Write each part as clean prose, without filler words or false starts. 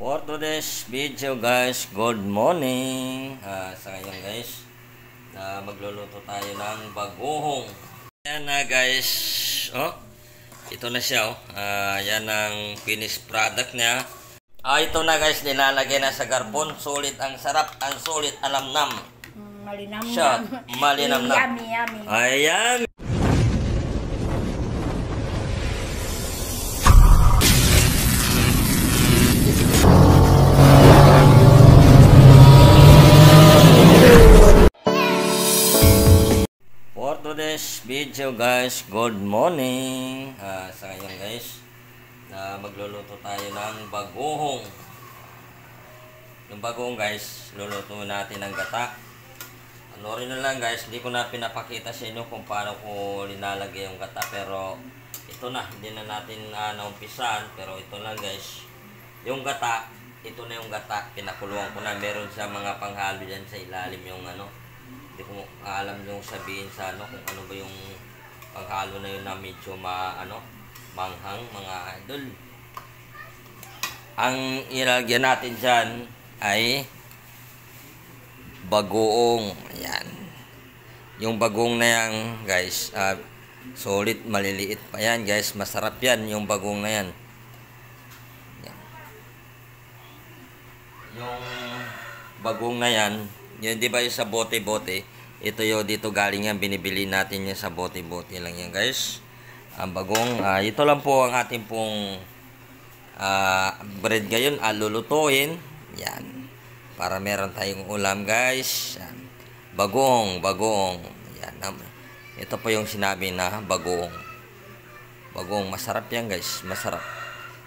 For today's video guys, good morning. Sa ngayon guys, magluluto tayo ng bagoong. Yan na guys, ito na siya yan ang finished product niya. Ito na guys, nilalagay na sa garbon. Sulit ang sarap, ang sulit alamnam. Malinamnam. Shot, malinamnam. Yummy, yummy. Ayan. For today's video guys, good morning. Sa ngayon guys, magluluto tayo ng bagoong. Yung bagoong guys, luluto natin ng gata. Ano rin na lang guys, hindi ko na pinapakita sa inyo kung paano ko linalagay yung gata. Pero ito na, hindi na natin naumpisan. Pero ito lang guys, yung gata, ito na yung gata. Pinakuluan ko na, meron sa mga panghalo dyan sa ilalim yung hindi ko alam yung sabihin sa kung ano ba yung panghalo na yun na medyo manghang mga idol. Ang ilalagyan natin dyan ay bagoong. Ayan. Yung bagoong na yan guys, solid, maliliit pa yan guys. Masarap yan yung bagoong na yan. Ayan. Yung bagoong na yan, yun di ba yung sa bote-bote, ito yung dito galing yan, binibili natin yan sa bote-bote lang yan guys. Ang bagong, ito lang po ang ating pong bread ngayon, lulutuin yan, para meron tayong ulam guys. Yan. Bagong yan. Ito po yung sinabi na bagong, masarap yan guys, masarap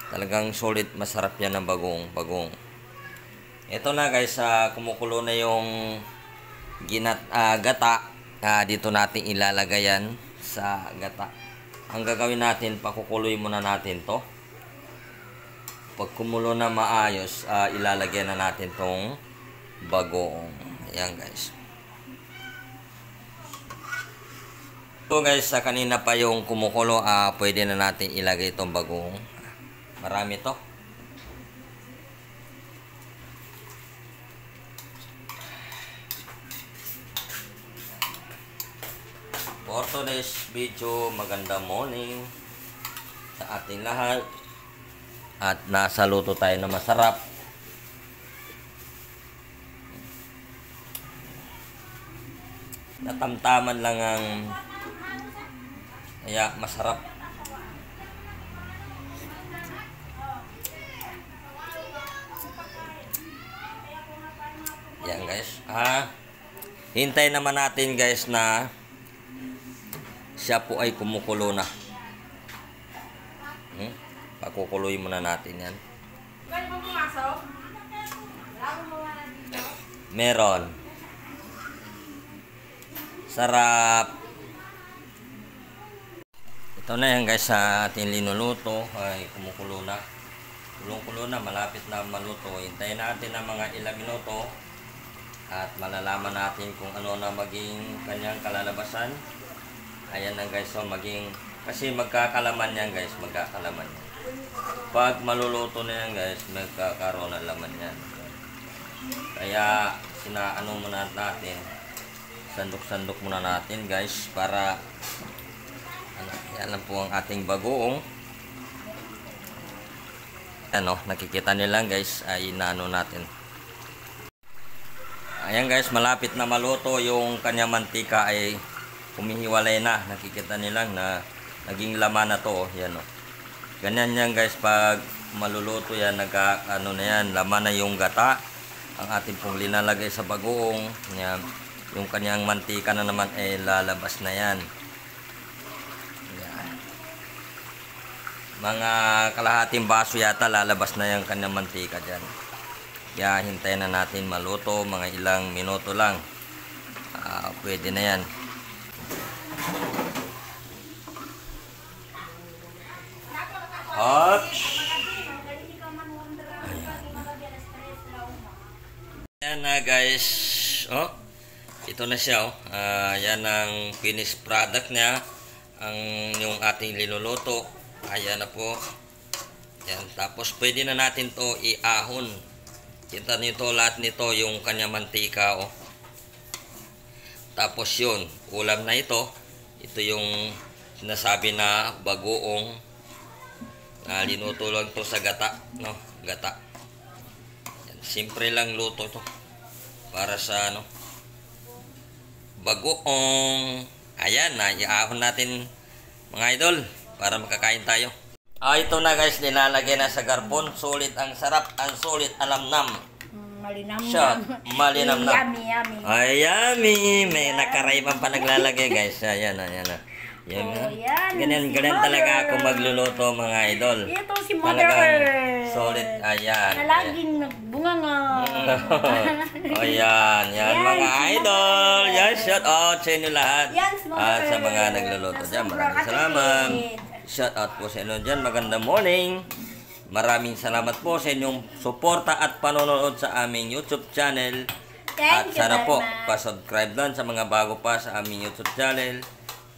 talagang, solid, masarap yan ng bagong. Ito na guys, kumukulo na yung gata. Dito natin ilalagay yan sa gata. Ang gagawin natin, pakukuloy muna natin to. Pag kumulo na maayos, ilalagay na natin tong bagoong. Ayan guys. Ito guys, kanina pa yung kumukulo, pwede na natin ilagay itong bagoong. Marami to. For today's video, magandang morning sa ating lahat. At nasa luto tayo na masarap. Natamtaman lang ang masarap. Yan guys. Hintay naman natin guys na siya po ay kumukulo na. Pakukuloy muna natin yan. Meron. Sarap. Ito na yan guys, sa ating linuluto ay kumukulo na. Kulong-kulo na, malapit na maluto. Hintayin natin ng mga ilang minuto at malalaman natin kung ano na maging kanyang kalalabasan. Ayan na guys, kasi magkakalaman yan guys, Pag maluluto na yan guys, magkakaroon ng laman yan. Kaya muna natin, sandok-sandok muna natin guys, para yan lang po ang ating bagoong. Nakikita nyo lang guys, ay natin. Ayan guys, malapit na maluto, yung kanyang mantika ay humihiwalay na. Nakikita nilang na naging laman na to. Yan ganyan yan guys, pag maluluto yan, na yan, laman na yung gata. Ang ating pong linalagay sa bagoong yan, yung kanyang mantika na naman ay lalabas na yan. Yan. Mga kalahating baso yata lalabas na yung kanyang mantika dyan. Kaya hintayin na natin maluto, mga ilang minuto lang, pwede na yan. Ayan na guys, ito na siya. Yan ang finished product niya, yung ating linuluto. Ayan na po. Yan. Tapos pwede na natin to iahon. Kita nito lahat nito yung kanya mantika oh. Tapos yun, ulam na ito. Ito yung sinasabi na bagoong na linuto lang to sa gata, no? Gata. Yan. Simple lang luto to. Para sa ano bagoong. Ayan, iahon natin mga idol para makakain tayo. Ito na guys, nilalagay na sa garbon. Sulit ang sarap, ang sulit alamnam. Malinamnam. Malinamnam. Yummy, yummy. Ay, yummy. May nakarayman pa naglalagay guys. Ayan, ayan. Yan, Oh, yan. ganyan Si talaga Mother. ako magluluto mga idol. Ito si Mother. Talagang solid. Ayan. Na laging nagbunga nga. O yan, yan mga idol. Yan, shout out sa inyo lahat. Yan, si Mother. At sa mga nagluluto dyan, maraming salamat. Shout out po sa inyo dyan. Magandang morning. Maraming salamat po sa inyong suporta at panonood sa aming YouTube channel. At Thank you sana very po, much. pa-subscribe lang sa mga bago pa sa aming YouTube channel.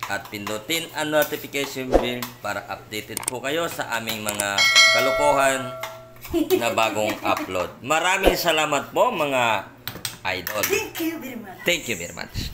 At pindutin ang notification bell para updated po kayo sa aming mga kalokohan na bagong upload. Maraming salamat po mga idol. Thank you very much. Thank you very much.